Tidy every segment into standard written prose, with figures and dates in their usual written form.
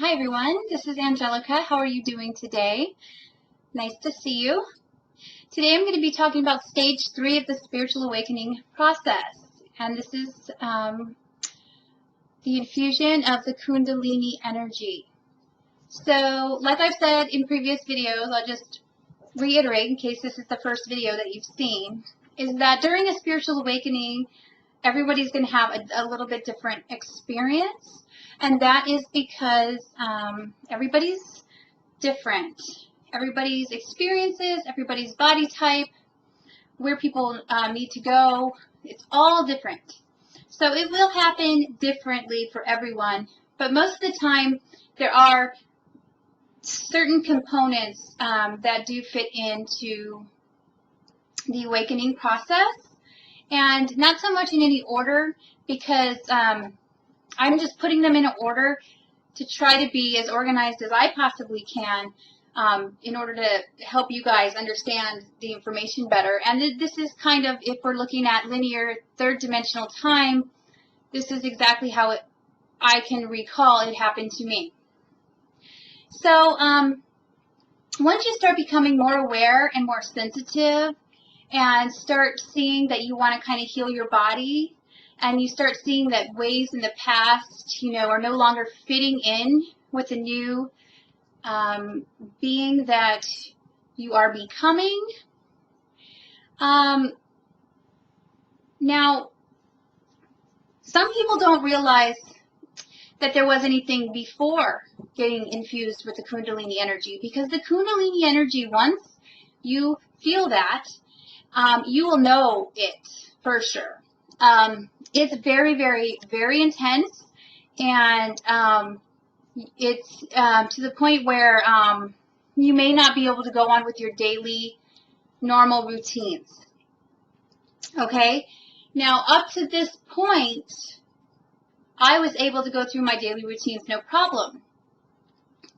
Hi everyone, this is Angelica. How are you doing today? Nice to see you. Today I'm going to be talking about stage 3 of the spiritual awakening process, and this is the infusion of the Kundalini Energy. So, like I've said in previous videos, I'll just reiterate in case this is the first video that you've seen, is that during a spiritual awakening, everybody's going to have a little bit different experience. And that is because everybody's different. Everybody's experiences, everybody's body type, where people need to go, it's all different. So it will happen differently for everyone. But most of the time, there are certain components that do fit into the awakening process. And not so much in any order, because I'm just putting them in an order to try to be as organized as I possibly can in order to help you guys understand the information better. And this is kind of, if we're looking at linear third-dimensional time, this is exactly how I can recall it happened to me. So once you start becoming more aware and more sensitive and start seeing that you want to kind of heal your body, and you start seeing that ways in the past, are no longer fitting in with the new being that you are becoming. Now, some people don't realize that there was anything before getting infused with the Kundalini energy, because the Kundalini energy, once you feel that, you will know it for sure. It's very, very, very intense, and it's to the point where you may not be able to go on with your daily normal routines. Okay? Now, up to this point, I was able to go through my daily routines no problem.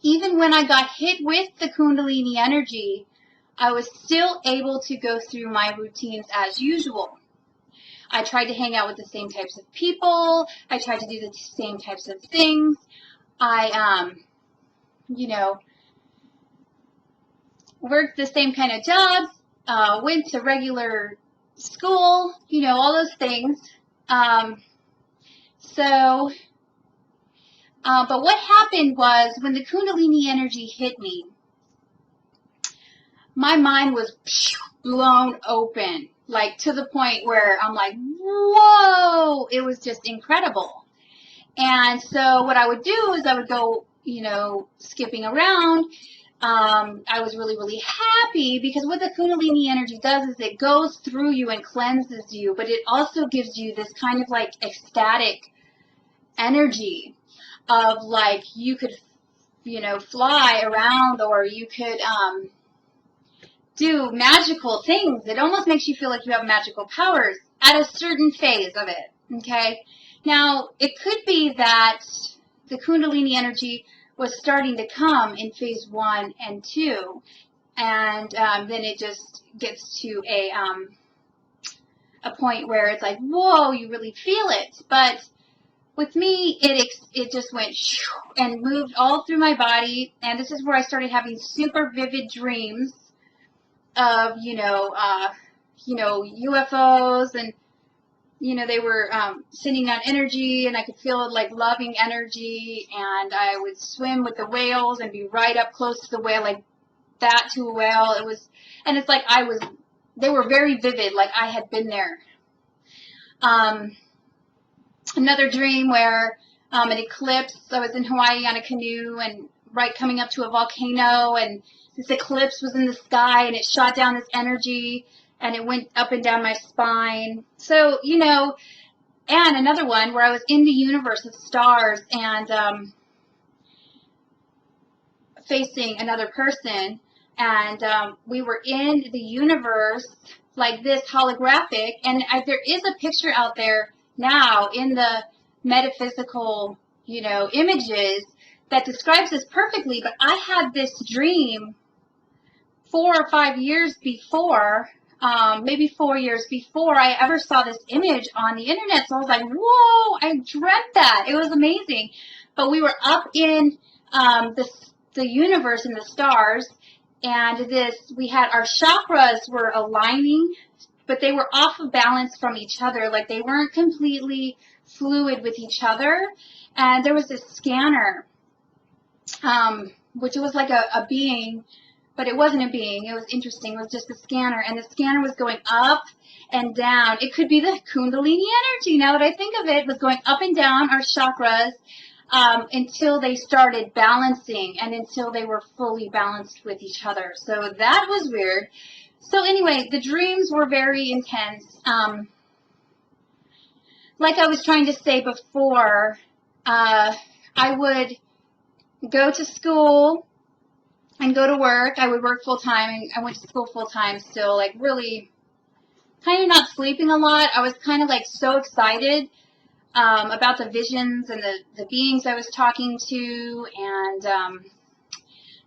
Even when I got hit with the Kundalini energy, I was still able to go through my routines as usual. I tried to hang out with the same types of people. I tried to do the same types of things. I, worked the same kind of jobs, went to regular school, all those things. But what happened was, when the Kundalini energy hit me, my mind was blown open. Like, to the point where I'm like, whoa, it was just incredible. And so what I would do is I would go, skipping around. I was really, really happy, because what the Kundalini energy does is it goes through you and cleanses you, but it also gives you this kind of like ecstatic energy of like you could, fly around, or you could, do magical things. It almost makes you feel like you have magical powers at a certain phase of it, okay? Now, it could be that the Kundalini energy was starting to come in phase 1 and 2, and then it just gets to a point where it's like, whoa, you really feel it. But with me, it just went and moved all through my body, and this is where I started having super vivid dreams of, UFOs, and, they were sending out energy, and I could feel it like loving energy, and I would swim with the whales and be right up close to the whale, like that to a whale. And it's like they were very vivid, like I had been there. Another dream where an eclipse, I was in Hawaii on a canoe, and right coming up to a volcano, and this eclipse was in the sky, and it shot down this energy, and it went up and down my spine. So, and another one where I was in the universe of stars, and facing another person, and we were in the universe like this, holographic, and there is a picture out there now in the metaphysical, images that describes this perfectly. But I had this dream 4 or 5 years before, maybe 4 years before I ever saw this image on the internet. So I was like, whoa, I dreamt that. It was amazing. But we were up in the universe and the stars, and we had our chakras were aligning, but they were off of balance from each other, like they weren't completely fluid with each other. And there was this scanner, which was like a being, but it wasn't a being. It was interesting. It was just a scanner, and the scanner was going up and down. It could be the Kundalini energy. Now that I think of it, it was going up and down our chakras until they started balancing and until they were fully balanced with each other. So that was weird. So anyway, the dreams were very intense. Like I was trying to say before, I would go to school and go to work. I would work full-time. I went to school full-time still, like really kind of not sleeping a lot. I was kind of like so excited about the visions and the beings I was talking to, and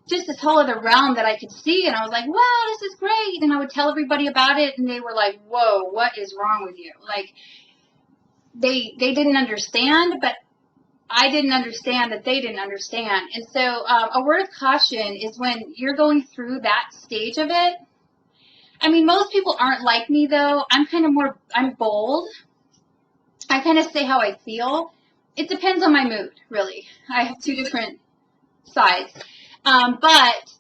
just this whole other realm that I could see. And I was like, wow, this is great. And I would tell everybody about it, and they were like, whoa, what is wrong with you? Like, they didn't understand, but I didn't understand that they didn't understand. And so a word of caution is when you're going through that stage of it. I mean, most people aren't like me, though. I'm bold. I kind of say how I feel. It depends on my mood, really. I have two different sides. But,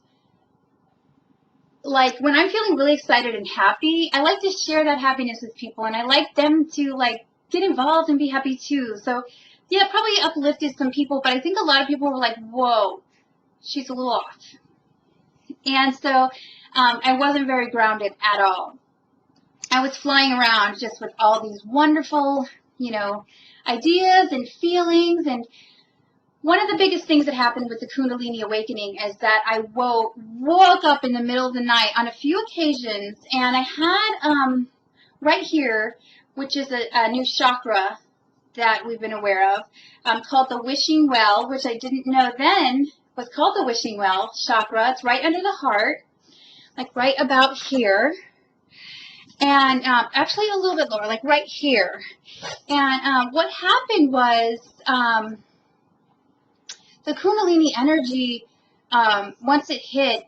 like, when I'm feeling really excited and happy, I like to share that happiness with people, and I like them to, like, get involved and be happy, too. So, yeah, probably uplifted some people, but I think a lot of people were like, whoa, she's a little off. And so I wasn't very grounded at all. I was flying around just with all these wonderful, ideas and feelings. And one of the biggest things that happened with the Kundalini Awakening is that I woke up in the middle of the night on a few occasions, and I had right here, which is a new chakra that we've been aware of, called the wishing well, which I didn't know then was called the wishing well chakra. It's right under the heart, like right about here, and actually a little bit lower, like right here. And what happened was the Kundalini energy, once it hit,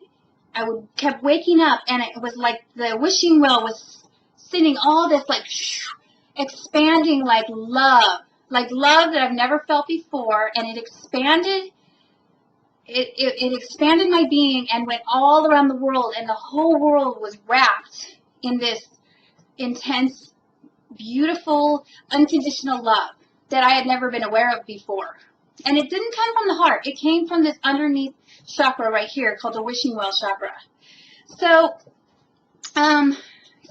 I kept waking up, and it was like the wishing well was sending all this like expanding like love that I've never felt before, and it expanded. It expanded my being and went all around the world, and the whole world was wrapped in this intense, beautiful, unconditional love that I had never been aware of before. And it didn't come from the heart. It came from this underneath chakra right here called the wishing well chakra. So, and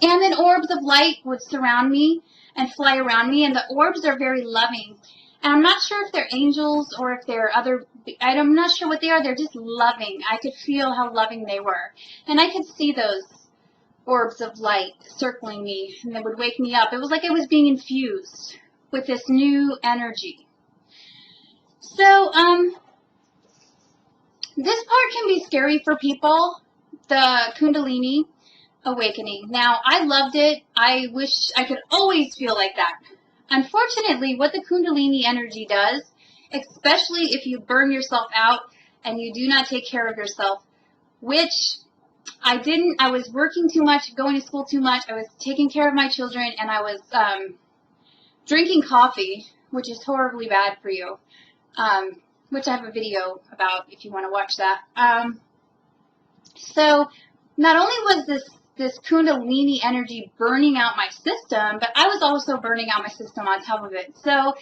then orbs of light would surround me and fly around me, and the orbs are very loving. And I'm not sure if they're angels or if they're other, I'm not sure what they are. They're just loving. I could feel how loving they were. And I could see those orbs of light circling me, and they would wake me up. It was like I was being infused with this new energy. So, this part can be scary for people, the Kundalini Awakening. Now, I loved it. I wish I could always feel like that. Unfortunately, what the Kundalini energy does, especially if you burn yourself out and you do not take care of yourself, which I didn't. I was working too much, going to school too much. I was taking care of my children, and I was drinking coffee, which is horribly bad for you, which I have a video about if you want to watch that. So not only was this Kundalini energy burning out my system, but I was also burning out my system on top of it. So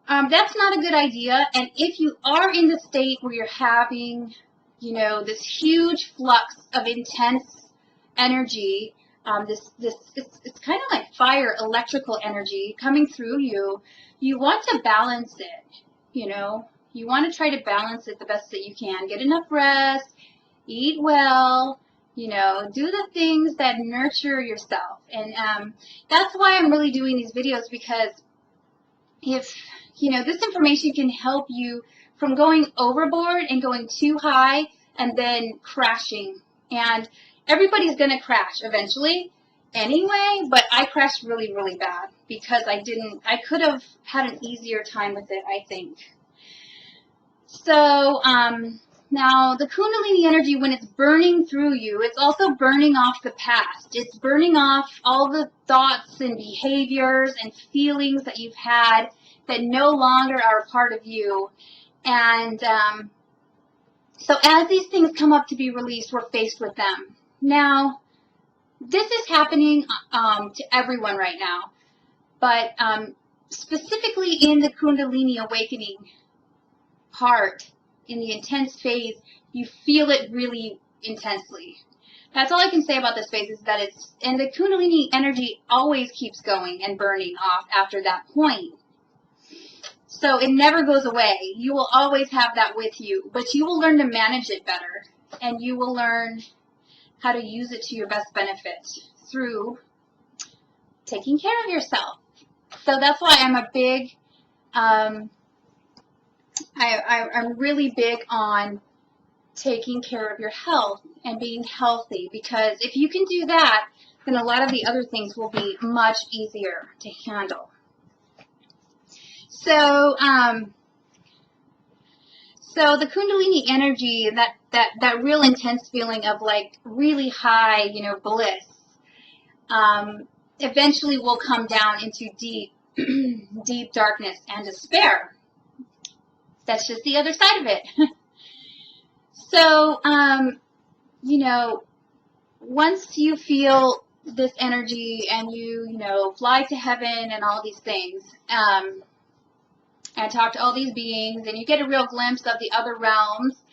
that's not a good idea. And if you are in the state where you're having, this huge flux of intense energy, it's kind of like fire, electrical energy coming through you, you want to balance it, You want to try to balance it the best that you can. Get enough rest, eat well, do the things that nurture yourself. And that's why I'm really doing these videos, because if, this information can help you from going overboard and going too high and then crashing. And everybody's going to crash eventually anyway, but I crashed really, really bad because I could have had an easier time with it, I think. So now the Kundalini energy, when it's burning through you, it's also burning off the past. It's burning off all the thoughts and behaviors and feelings that you've had that no longer are a part of you. And so as these things come up to be released, we're faced with them. Now, this is happening to everyone right now, but specifically in the Kundalini Awakening part, in the intense phase, you feel it really intensely. That's all I can say about this phase, is that and the Kundalini energy always keeps going and burning off after that point. So it never goes away. You will always have that with you, but you will learn to manage it better, and you will learn how to use it to your best benefit through taking care of yourself. So that's why I'm a big, I'm really big on taking care of your health and being healthy, because if you can do that, then a lot of the other things will be much easier to handle. So, so the Kundalini energy, that real intense feeling of like really high, bliss, eventually will come down into deep, deep darkness and despair. That's just the other side of it. So, once you feel this energy and you fly to heaven and all these things, and talk to all these beings, and you get a real glimpse of the other realms,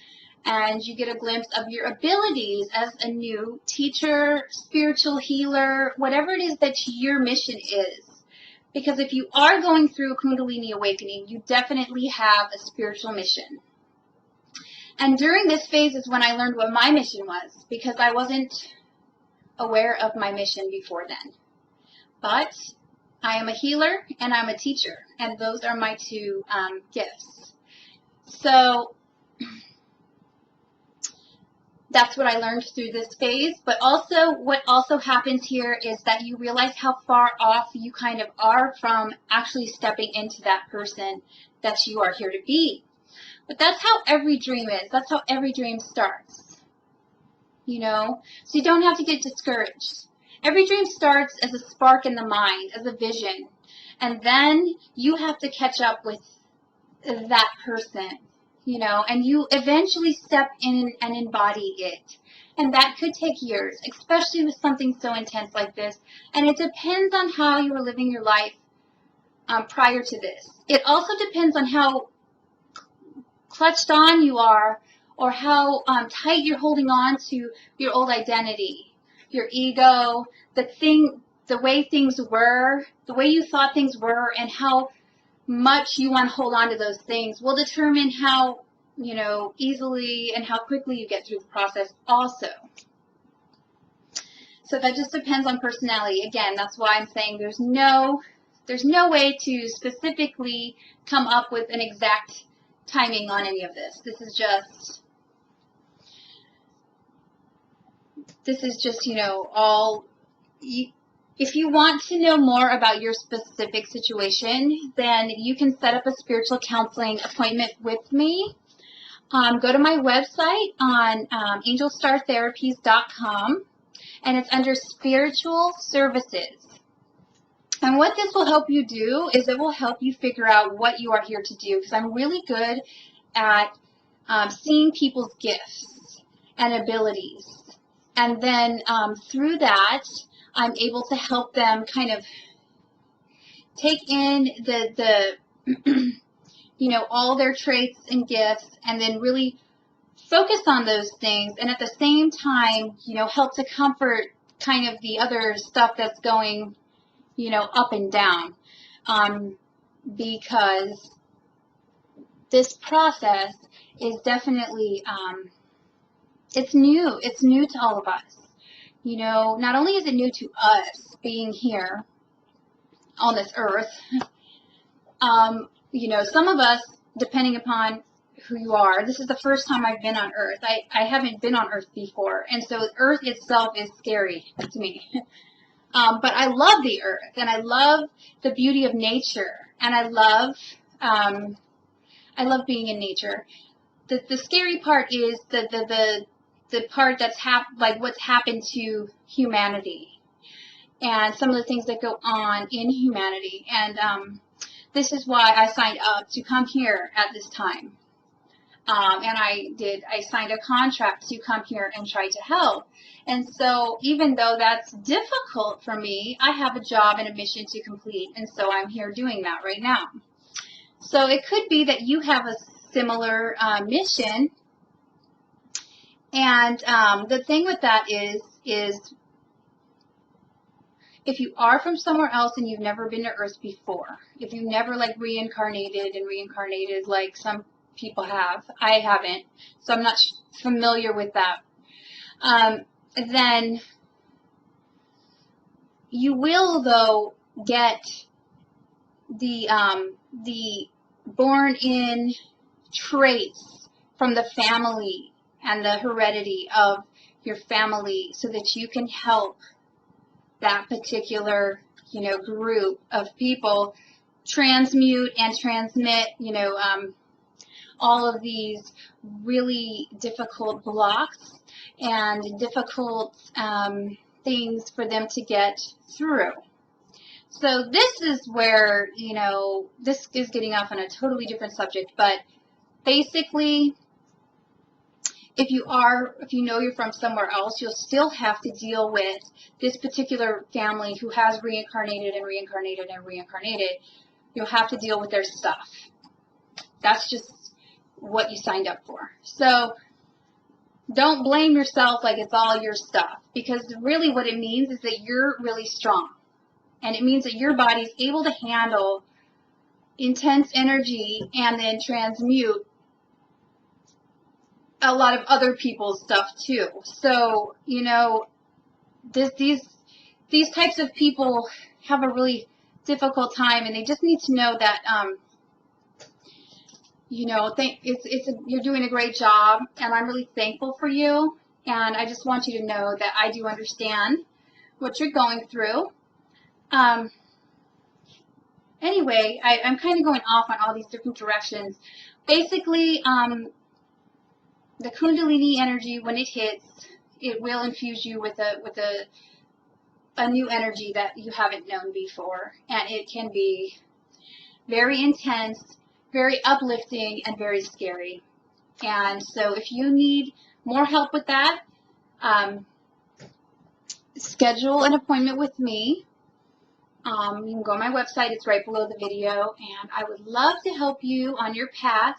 and you get a glimpse of your abilities as a new teacher, spiritual healer, whatever it is that your mission is. Because if you are going through a Kundalini Awakening, you definitely have a spiritual mission. And during this phase is when I learned what my mission was, because I wasn't aware of my mission before then. But I am a healer and I'm a teacher, and those are my two gifts. So that's what I learned through this phase. But also, what also happens here is that you realize how far off you kind of are from actually stepping into that person that you are here to be. But that's how every dream is. That's how every dream starts. So you don't have to get discouraged. Every dream starts as a spark in the mind, as a vision. And then you have to catch up with that person, and you eventually step in and embody it. And that could take years, especially with something so intense like this. And it depends on how you were living your life prior to this. It also depends on how clutched on you are, or how tight you're holding on to your old identity, your ego, the way things were, the way you thought things were, and how much you want to hold on to those things will determine how, easily and how quickly you get through the process also. So that just depends on personality. Again, that's why I'm saying there's no way to specifically come up with an exact timing on any of this. This is just, all. If you want to know more about your specific situation, then you can set up a spiritual counseling appointment with me. Go to my website on angelstartherapies.com, and it's under spiritual services. And what this will help you do is it will help you figure out what you are here to do, because I'm really good at seeing people's gifts and abilities. And then through that, I'm able to help them kind of take in the all their traits and gifts, and then really focus on those things, and at the same time, help to comfort kind of the other stuff that's going, up and down, because this process is definitely, it's new to all of us. Not only is it new to us being here on this earth, some of us, depending upon who you are, this is the first time I've been on earth. I haven't been on earth before, and so earth itself is scary to me. But I love the earth, and I love the beauty of nature, and I love being in nature. the scary part is the part that's like what's happened to humanity and some of the things that go on in humanity. And this is why I signed up to come here at this time. And I signed a contract to come here and try to help. And so even though that's difficult for me, I have a job and a mission to complete. And so I'm here doing that right now. So it could be that you have a similar mission. And the thing with that is if you are from somewhere else and you've never been to Earth before, if you've never like reincarnated like some people have, I haven't, so I'm not familiar with that, then you will though get the born-in traits from the family and the heredity of your family so that you can help that particular, group of people transmute and transmit, all of these really difficult blocks and difficult things for them to get through. So this is where, this is getting off on a totally different subject, but basically, if you know you're from somewhere else, you'll still have to deal with this particular family who has reincarnated and reincarnated and reincarnated. You'll have to deal with their stuff. That's just what you signed up for. So don't blame yourself like it's all your stuff, because really what it means is that you're really strong. And it means that your body is able to handle intense energy and then transmute a lot of other people's stuff too. So, these types of people have a really difficult time, and they just need to know that, you're doing a great job, and I'm really thankful for you, and I just want you to know that I do understand what you're going through. Anyway, I'm kind of going off on all these different directions. Basically, the Kundalini energy, when it hits, it will infuse you with a new energy that you haven't known before, and it can be very intense, very uplifting, and very scary. And so if you need more help with that, schedule an appointment with me. You can go on my website, it's right below the video, and I would love to help you on your path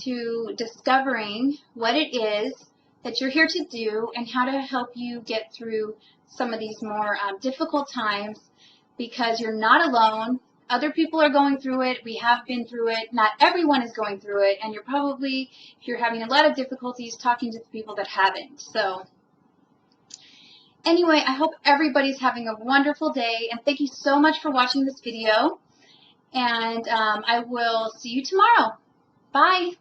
to discovering what it is that you're here to do and how to help you get through some of these more difficult times, because you're not alone. Other people are going through it. We have been through it. Not everyone is going through it, and you're probably, if you're having a lot of difficulties, talking to the people that haven't. So anyway, I hope everybody's having a wonderful day, and thank you so much for watching this video, and I will see you tomorrow. Bye.